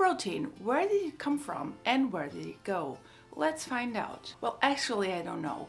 protein, where did it come from and where did it go? Let's find out. Well, actually, I don't know.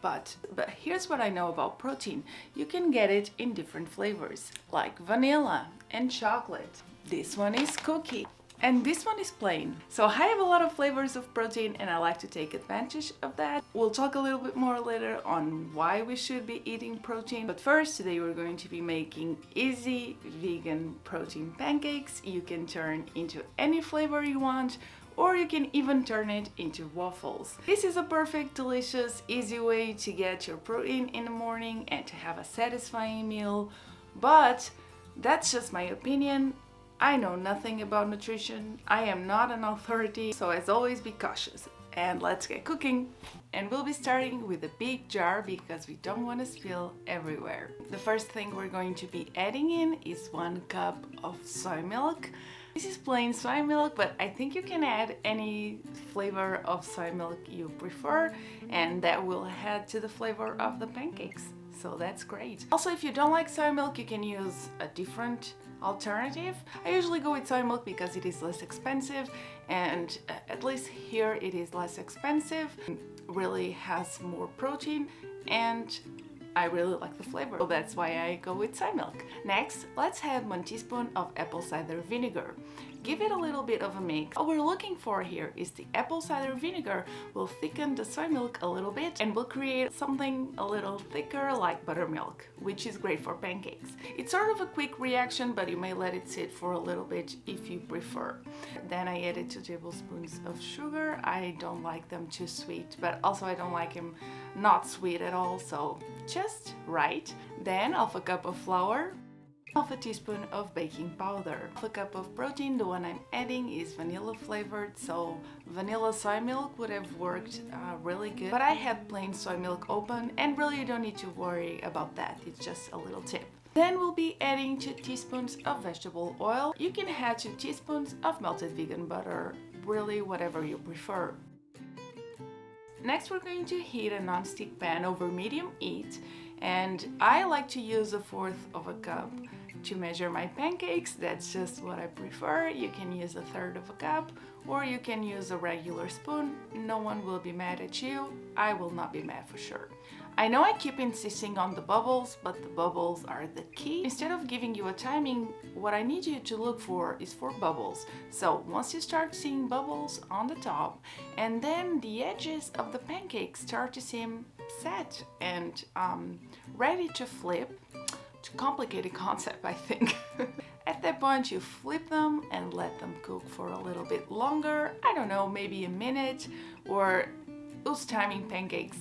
But here's what I know about protein. You can get it in different flavors, like vanilla and chocolate. This one is cookie. And this one is plain. So I have a lot of flavors of protein and I like to take advantage of that. We'll talk a little bit more later on why we should be eating protein. But first, today we're going to be making easy vegan protein pancakes. You can turn into any flavor you want, or you can even turn it into waffles. This is a perfect, delicious, easy way to get your protein in the morning and to have a satisfying meal. But that's just my opinion. I know nothing about nutrition. I am not an authority, so as always, be cautious. And let's get cooking. And we'll be starting with a big jar because we don't want to spill everywhere. The first thing we're going to be adding in is 1 cup of soy milk. This is plain soy milk, but I think you can add any flavor of soy milk you prefer, and that will add to the flavor of the pancakes. So that's great. Also, if you don't like soy milk, you can use a different alternative. I usually go with soy milk because it is less expensive, and at least here it is less expensive. It really has more protein and I really like the flavor, so that's why I go with soy milk. Next, let's add 1 teaspoon of apple cider vinegar. Give it a little bit of a mix. What we're looking for here is the apple cider vinegar will thicken the soy milk a little bit and will create something a little thicker like buttermilk, which is great for pancakes. It's sort of a quick reaction, but you may let it sit for a little bit if you prefer. Then I added 2 tablespoons of sugar. I don't like them too sweet, but also I don't like them not sweet at all, so just right. Then 1/2 cup of flour, 1/2 teaspoon of baking powder, 1/2 cup of protein. The one I'm adding is vanilla flavored, so vanilla soy milk would have worked really good, but I had plain soy milk open and really you don't need to worry about that. It's just a little tip. Then we'll be adding 2 teaspoons of vegetable oil. You can add 2 teaspoons of melted vegan butter, really whatever you prefer. Next, we're going to heat a non-stick pan over medium heat, and I like to use 1/4 of a cup to measure my pancakes. That's just what I prefer. You can use 1/3 of a cup, or you can use a regular spoon. No one will be mad at you. I will not be mad for sure. I know I keep insisting on the bubbles, but the bubbles are the key. Instead of giving you a timing, what I need you to look for is for bubbles. So once you start seeing bubbles on the top, and then the edges of the pancakes start to seem set and ready to flip, too complicated concept, I think. At that point, you flip them and let them cook for a little bit longer. I don't know, maybe a minute, or those timing pancakes.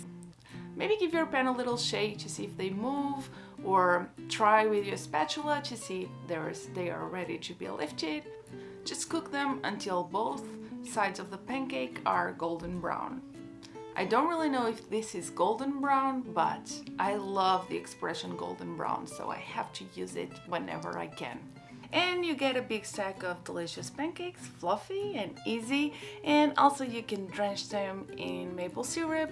Maybe give your pan a little shake to see if they move, or try with your spatula to see if they are ready to be lifted. Just cook them until both sides of the pancake are golden brown. I don't really know if this is golden brown, but I love the expression golden brown, so I have to use it whenever I can. And you get a big stack of delicious pancakes, fluffy and easy, and also you can drench them in maple syrup.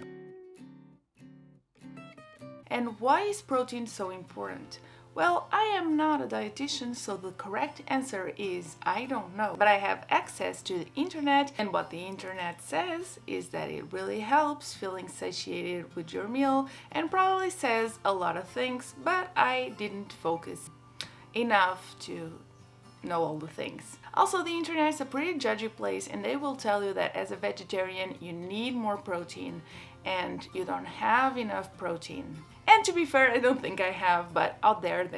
And why is protein so important? Well, I am not a dietitian, so the correct answer is I don't know. But I have access to the internet, and what the internet says is that it really helps feeling satiated with your meal, and probably says a lot of things, but I didn't focus enough to know all the things. Also, the internet is a pretty judgy place, and they will tell you that as a vegetarian you need more protein and you don't have enough protein. And to be fair, I don't think I have, but out there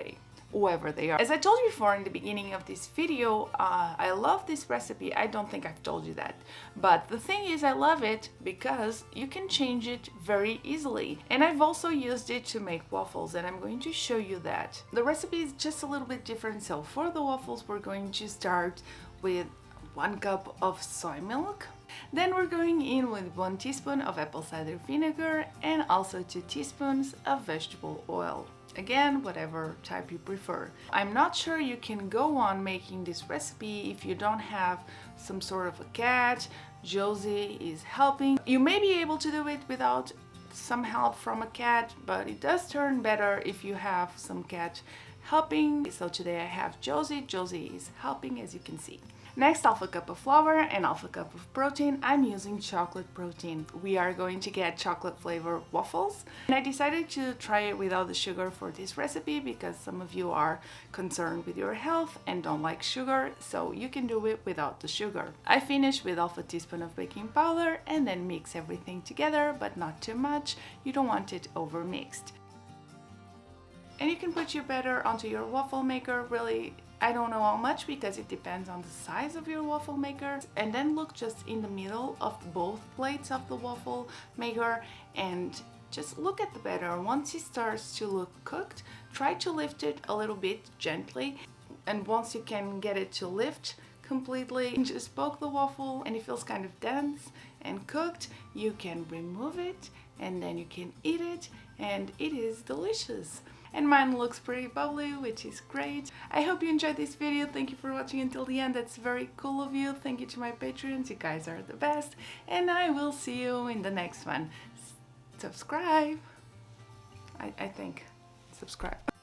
whoever they are. As I told you before in the beginning of this video, I love this recipe. I don't think I've told you that. But the thing is, I love it because you can change it very easily. And I've also used it to make waffles, and I'm going to show you that. The recipe is just a little bit different. So for the waffles, we're going to start with 1 cup of soy milk. Then we're going in with 1 teaspoon of apple cider vinegar and also 2 teaspoons of vegetable oil. Again, whatever type you prefer. I'm not sure you can go on making this recipe if you don't have some sort of a cat. Josie is helping. You may be able to do it without some help from a cat, but it does turn better if you have some cat helping. So today I have Josie. Josie is helping, as you can see. Next, half a cup of flour and half a cup of protein. I'm using chocolate protein. We are going to get chocolate flavor waffles. And I decided to try it without the sugar for this recipe because some of you are concerned with your health and don't like sugar, so you can do it without the sugar. I finished with half a teaspoon of baking powder and then mix everything together, but not too much. You don't want it over mixed. And you can put your batter onto your waffle maker. Really, I don't know how much because it depends on the size of your waffle maker. And then look just in the middle of both plates of the waffle maker and just look at the batter. Once it starts to look cooked, try to lift it a little bit gently. And once you can get it to lift completely, just poke the waffle and it feels kind of dense and cooked. You can remove it and then you can eat it and it is delicious. And mine looks pretty bubbly, which is great. I hope you enjoyed this video. Thank you for watching until the end. That's very cool of you. Thank you to my patrons. You guys are the best. And I will see you in the next one. Subscribe. I think. Subscribe.